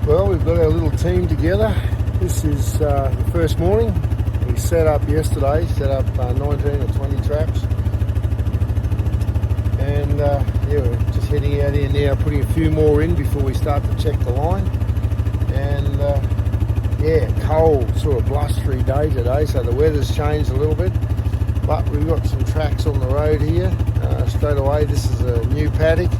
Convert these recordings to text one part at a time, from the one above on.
Well, we've got our little team together. This is the first morning. We set up yesterday, 19 or 20 traps. And yeah, we're just heading out here now, putting a few more in before we start to check the line. And yeah, cold, sort of blustery day today, so the weather's changed a little bit. But we've got some tracks on the road here. Straight away, this is a new paddock.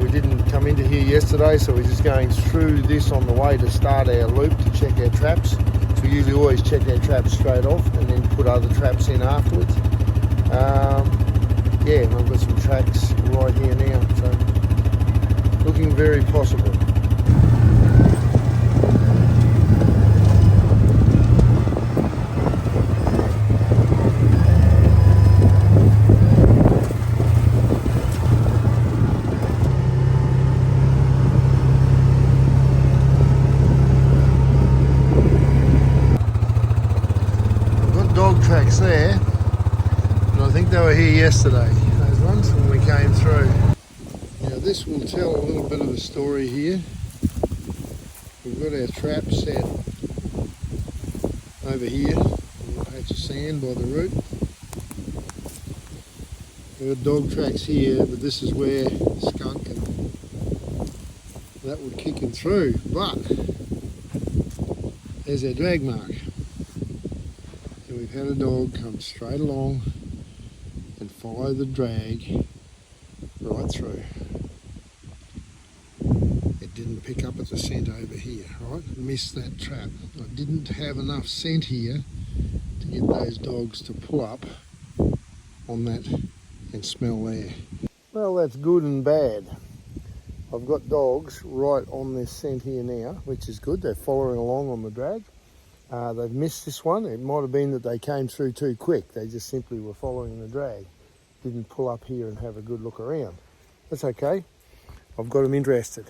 We didn't come into here yesterday, so we're just going through this on the way to start our loop to check our traps. So we usually always check our traps straight off and then put other traps in afterwards. Yeah, and I've got some tracks right here now, so looking very possible. Tracks there, but I think they were here yesterday, those ones, when we came through. Now this will tell a little bit of a story here. We've got our trap set over here on the patch of sand by the root. We've got dog tracks here, but this is where skunk and that would kick him through, but there's our drag mark. We've had a dog come straight along and follow the drag right through. It didn't pick up at the scent over here, right? Missed that trap. I didn't have enough scent here to get those dogs to pull up on that and smell there. Well, that's good and bad. I've got dogs right on this scent here now, which is good. They're following along on the drag. They've missed this one. It might have been that they came through too quick. They just simply were following the drag. Didn't pull up here and have a good look around. That's okay. I've got them interested.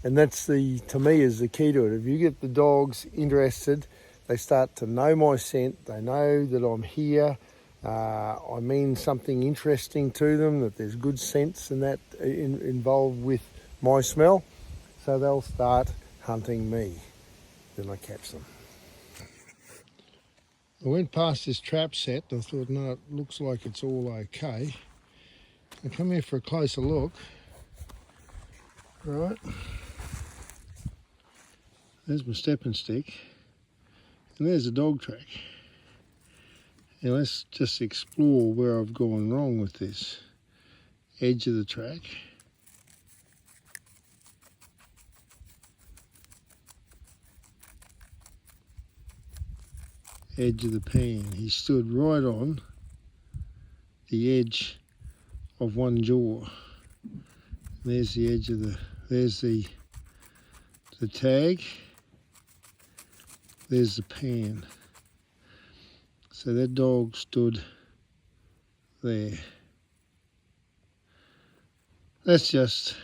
And that's to me, is the key to it. If you get the dogs interested, they start to know my scent. They know that I'm here. I mean something interesting to them, that there's good scents and that involved with my smell. So they'll start hunting me. Then I catch them. I went past this trap set and I thought, no, it looks like it's all okay. I come here for a closer look. Right. There's my stepping stick. And there's a dog track. Now let's just explore where I've gone wrong with this. Edge of the track. Edge of the pan. He stood right on the edge of one jaw. There's the edge of there's the tag. There's the pan. So that dog stood there. That's just,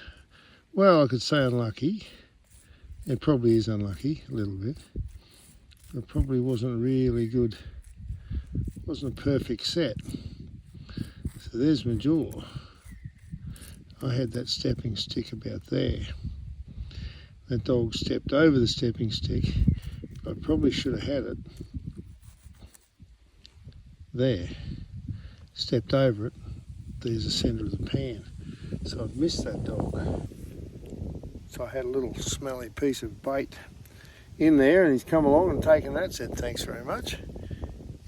well, I could say unlucky. It probably is unlucky a little bit. It probably wasn't really good, wasn't a perfect set. So there's my jaw. I had that stepping stick about there. That dog stepped over the stepping stick. I probably should have had it there. Stepped over it. There's the centre of the pan. So I've missed that dog. So I had a little smelly piece of bait in there, and he's come along and taken that, said thanks very much,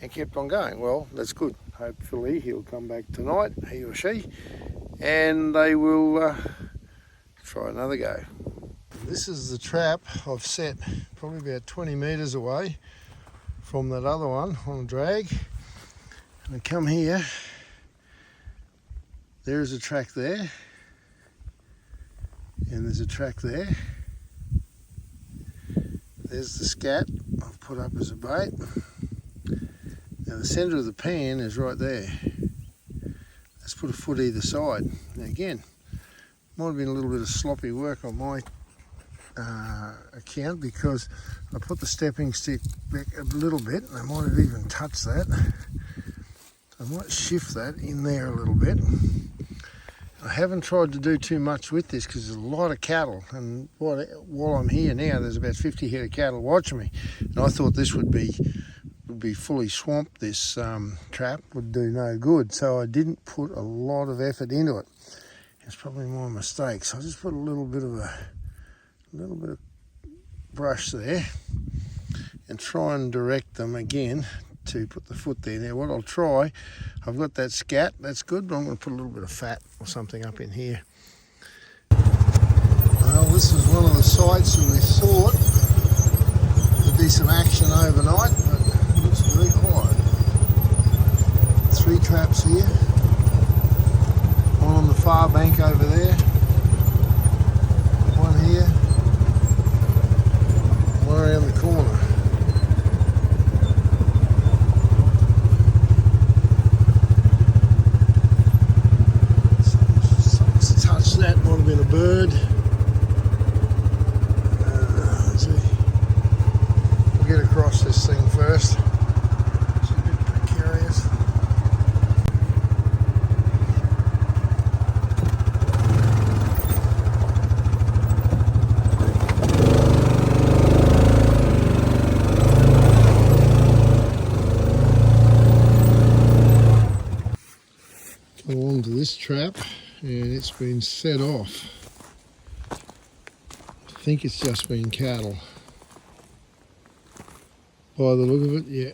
and kept on going. Well, that's good. Hopefully he'll come back tonight, he or she, and they will try another go. This is the trap I've set probably about 20 metres away from that other one on a drag. And I come here, there's a track there, and there's a track there. There's the scat I've put up as a bait. Now the centre of the pan is right there. Let's put a foot either side. Now again, might have been a little bit of sloppy work on my account, because I put the stepping stick back a little bit, and I might have even touched that. I might shift that in there a little bit. I I haven't tried to do too much with this because there's a lot of cattle, and while I'm here now, there's about 50 head of cattle watching me, and I thought this would be fully swamped. This trap would do no good, so I didn't put a lot of effort into it. It's probably my mistake. So I just put a little bit of brush there, and try and direct them again to put the foot there. Now what I'll try, I've got that scat, that's good, but I'm going to put a little bit of fat or something up in here. Well, this is one of the sites that we thought there'd be some action overnight, but it looks very quiet. 3 traps here, one on the far bank over there, one here, one around the corner. That might have been a bird. Let's see. We'll get across this thing first. It's a bit precarious. Go on to this trap. And it's been set off. I think it's just been cattle. By the look of it, yeah.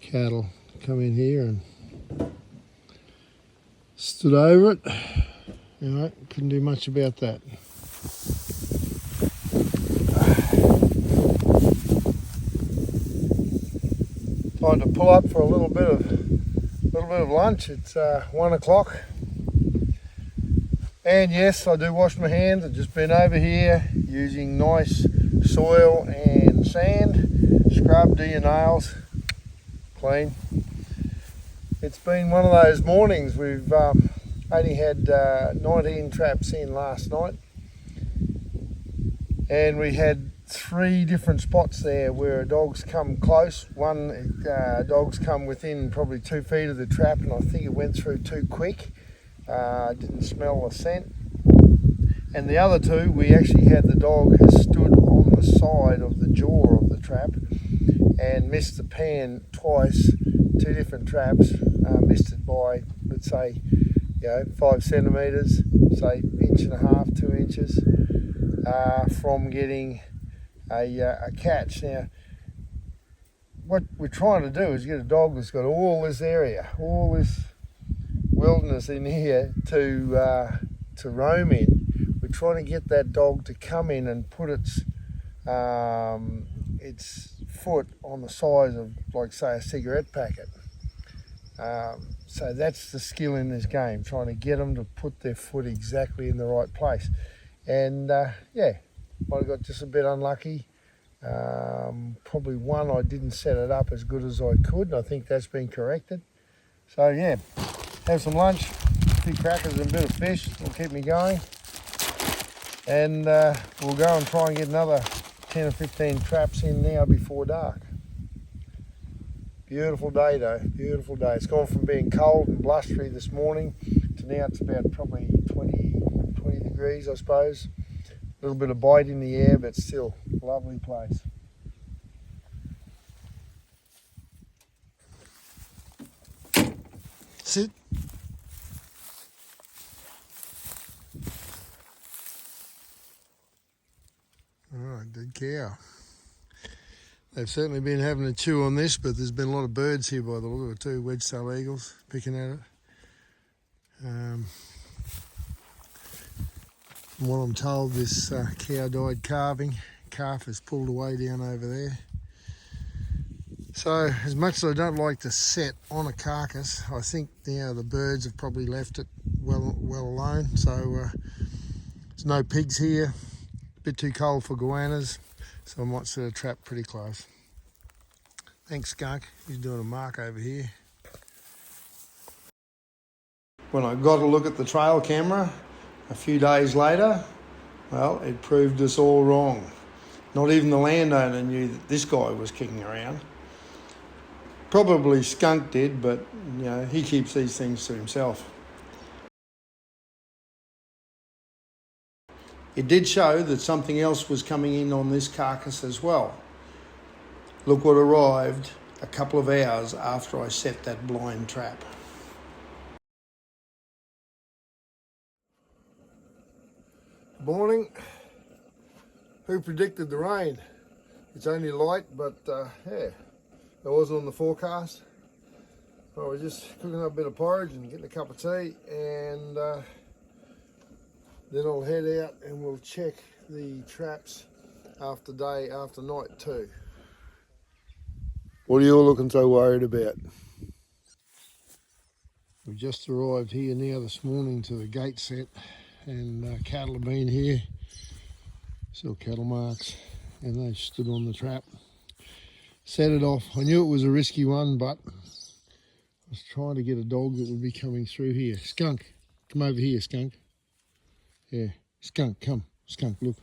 Cattle come in here and stood over it. You know, couldn't do much about that. Time to pull up for a little bit of lunch. It's 1 o'clock, and yes, I do wash my hands. I've just been over here using nice soil and sand. Scrub, do your nails, clean. It's been one of those mornings. We've only had 19 traps in last night, and we had 3 different spots there where dogs come close. One, dogs come within probably 2 feet of the trap, and I think it went through too quick. Didn't smell the scent. And the other 2, we actually had the dog has stood on the side of the jaw of the trap and missed the pan twice, 2 different traps. Missed it by, let's say, 5 centimetres, say 1.5 inches, 2 inches, from getting a catch. Now, what we're trying to do is get a dog that's got all this area, all this wilderness in here to roam in. We're trying to get that dog to come in and put its foot on the size of, like, say, a cigarette packet. So that's the skill in this game, trying to get them to put their foot exactly in the right place. And yeah, might have got just a bit unlucky. Probably one, I didn't set it up as good as I could, and I think that's been corrected. So yeah, have some lunch, a few crackers and a bit of fish will keep me going. And we'll go and try and get another 10 or 15 traps in now before dark. Beautiful day though, beautiful day. It's gone from being cold and blustery this morning to now it's about probably 20 degrees, I suppose. A little bit of bite in the air, but still a lovely place. Sit. Alright, dead cow. They've certainly been having a chew on this, but there's been a lot of birds here by the look of it too, wedge-tailed eagles picking at it. From what I'm told, this cow died calving. Calf is pulled away down over there. So as much as I don't like to set on a carcass, I think the birds have probably left it well alone. So there's no pigs here, a bit too cold for goannas, so I might set a trap pretty close. Thanks, Skunk. He's doing a mark over here. When I got a look at the trail camera a few days later, well, it proved us all wrong. Not even the landowner knew that this guy was kicking around. Probably Skunk did, but he keeps these things to himself. It did show that something else was coming in on this carcass as well. Look what arrived a couple of hours after I set that blind trap. Morning. Who predicted the rain? It's only light, but yeah, it wasn't on the forecast. I was just cooking up a bit of porridge and getting a cup of tea, and then I'll head out and we'll check the traps after night too. What are you all looking so worried about? We just arrived here now this morning to the gate set, and cattle have been here. Still cattle marks, and they stood on the trap. Set it off. I knew it was a risky one, but I was trying to get a dog that would be coming through here. Skunk, come over here, Skunk. Yeah, Skunk, come. Skunk, look.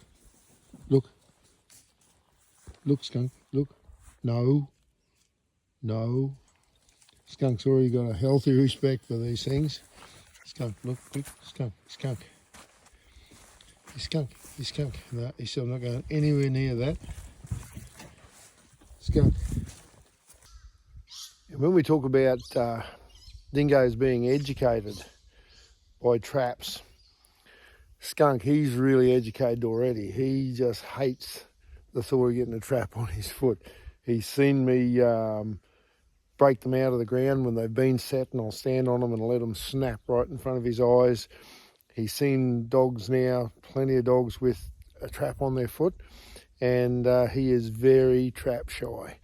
Look. Look, Skunk, look. No. No. Skunk's already got a healthy respect for these things. Skunk, look, look, Skunk, Skunk. He's Skunk, he's Skunk. No, he's still not going anywhere near that. Skunk. And when we talk about dingoes being educated by traps, Skunk, he's really educated already. He just hates the thought of getting a trap on his foot. He's seen me break them out of the ground when they've been set, and I'll stand on them and let them snap right in front of his eyes. He's seen dogs now, plenty of dogs with a trap on their foot, and he is very trap shy.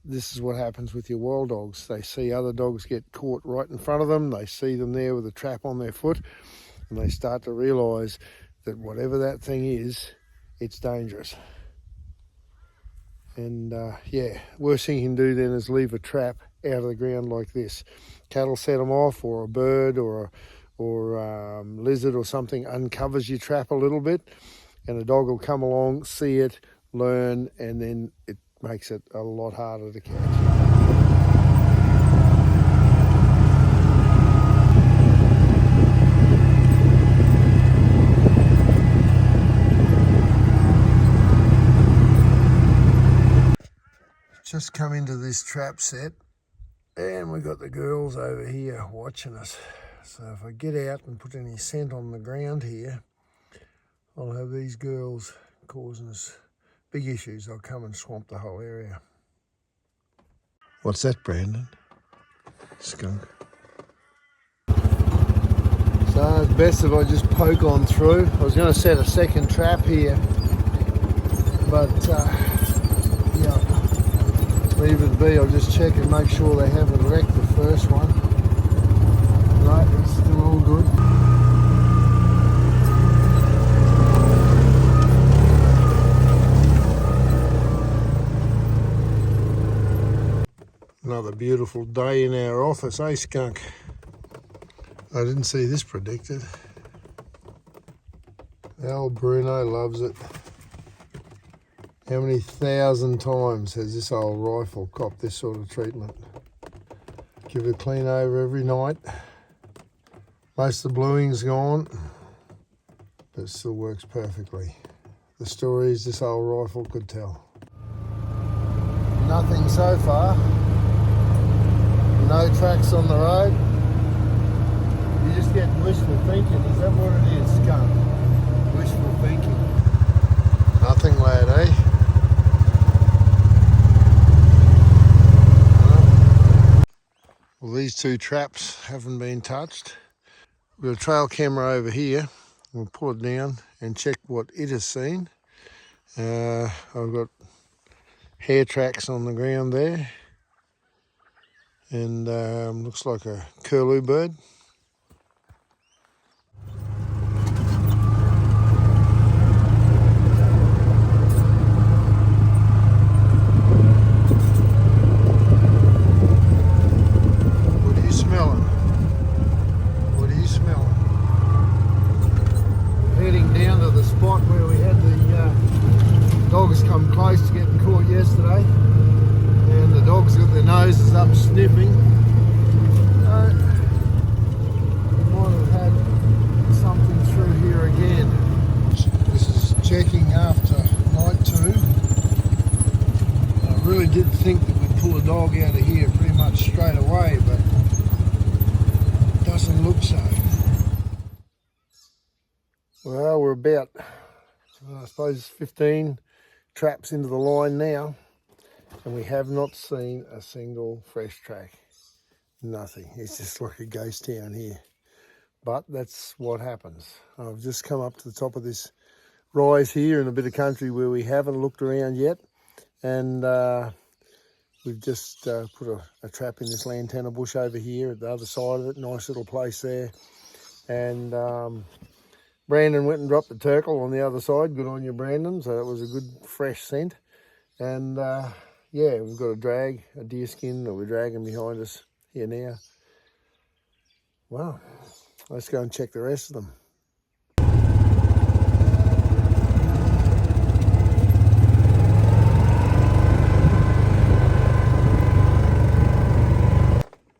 This is what happens with your wild dogs. They see other dogs get caught right in front of them. They see them there with a trap on their foot, and they start to realise that whatever that thing is, it's dangerous. And yeah, worst thing you can do then is leave a trap out of the ground like this. Cattle set them off, or a bird or lizard or something uncovers your trap a little bit, and a dog will come along, see it, learn, and then it makes it a lot harder to catch. Just come into this trap set, and we've got the girls over here watching us. So if I get out and put any scent on the ground here, I'll have these girls causing us big issues. They'll come and swamp the whole area. What's that, Brandon? Skunk. So it's best if I just poke on through. I was going to set a second trap here, but yeah. Leave it be. I'll just check and make sure they haven't wrecked the first one. Right, it's still all good. Another beautiful day in our office, eh, Skunk? I didn't see this predicted. Al Bruno loves it. How many thousand times has this old rifle copped this sort of treatment? Give it a clean over every night. Most of the bluing's gone, but it still works perfectly. The stories this old rifle could tell. Nothing so far. No tracks on the road. You just get wishful thinking. Is that what it is, Skunk? Wishful thinking. Nothing, lad, eh? Well, these two traps haven't been touched. We've got a trail camera over here. We'll pull it down and check what it has seen. I've got hair tracks on the ground there, and looks like a curlew bird. Come close to getting caught yesterday, and the dogs got their noses up sniffing. Might have had something through here again. checking after night 2. I really did think that we'd pull a dog out of here pretty much straight away, but it doesn't look so. Well, we're about, I suppose, 15 traps into the line now, and we have not seen a single fresh track. Nothing. It's just like a ghost town here. But that's what happens. I've just come up to the top of this rise here in a bit of country where we haven't looked around yet, and we've just put a trap in this lantana bush over here at the other side of it. Nice little place there. And Brandon went and dropped the turtle on the other side. Good on you, Brandon. So that was a good fresh scent. And yeah, we've got a deer skin that we're dragging behind us here now. Wow, let's go and check the rest of them.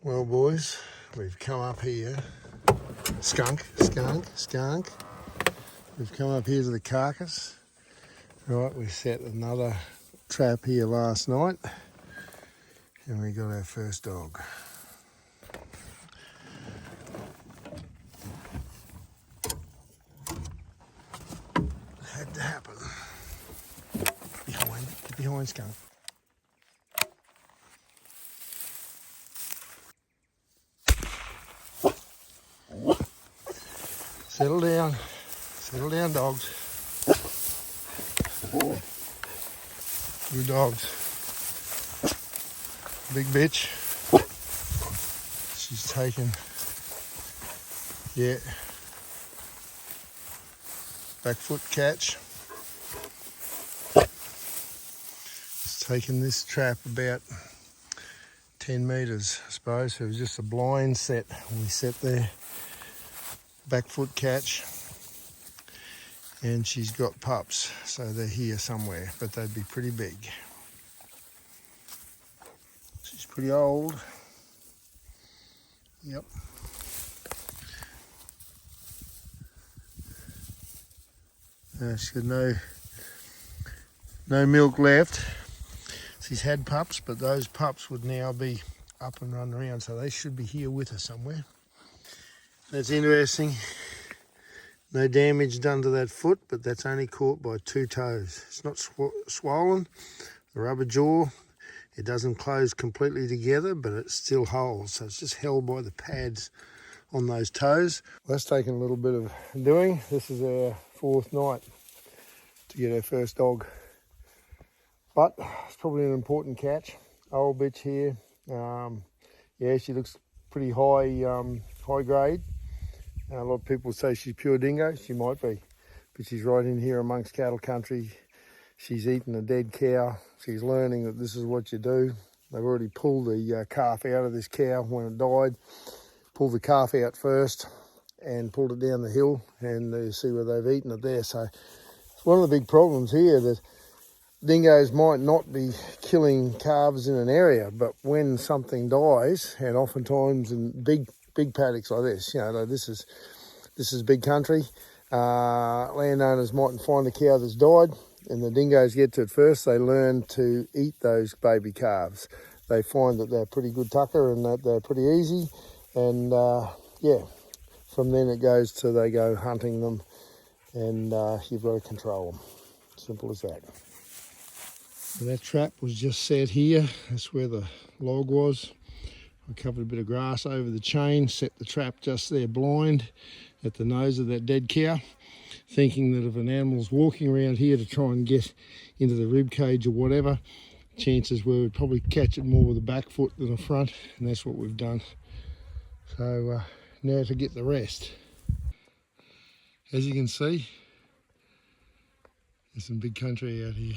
Well, boys, we've come up here. Skunk. We've come up here to the carcass. Right, we set another trap here last night, and we got our first dog. Had to happen. Get behind, skunk. Settle down, dogs. Good dogs. Big bitch. She's taken, yeah, back foot catch. It's taken this trap about 10 metres, I suppose. So it was just a blind set. We set there, back foot catch, and she's got pups, so they're here somewhere, but they'd be pretty big. She's pretty old. Yep. She's got no milk left. She's had pups, but those pups would now be up and running around, so they should be here with her somewhere. That's interesting. No damage done to that foot, but that's only caught by 2 toes. It's not swollen. The rubber jaw, it doesn't close completely together, but it still holds. So it's just held by the pads on those toes. Well, that's taken a little bit of doing. This is our 4th night to get our first dog. But it's probably an important catch. Old bitch here. Yeah, she looks pretty high grade. A lot of people say she's pure dingo. She might be, but she's right in here amongst cattle country. She's eating a dead cow. She's learning that this is what you do. They've already pulled the calf out of this cow when it died. Pulled the calf out first and pulled it down the hill, and you see where they've eaten it there. So it's one of the big problems here, that dingoes might not be killing calves in an area, but when something dies, and oftentimes in big paddocks like this, you know, this is big country. Landowners mightn't find a cow that's died, and the dingoes get to it first. They learn to eat those baby calves. They find that they're pretty good tucker and that they're pretty easy, and yeah, from then it goes to they go hunting them, and you've got to control them. Simple as that. So that trap was just set here. That's where the log was. I covered a bit of grass over the chain, set the trap just there blind at the nose of that dead cow, thinking that if an animal's walking around here to try and get into the rib cage or whatever, chances were we'd probably catch it more with the back foot than the front, and that's what we've done. So now to get the rest. As you can see, there's some big country out here.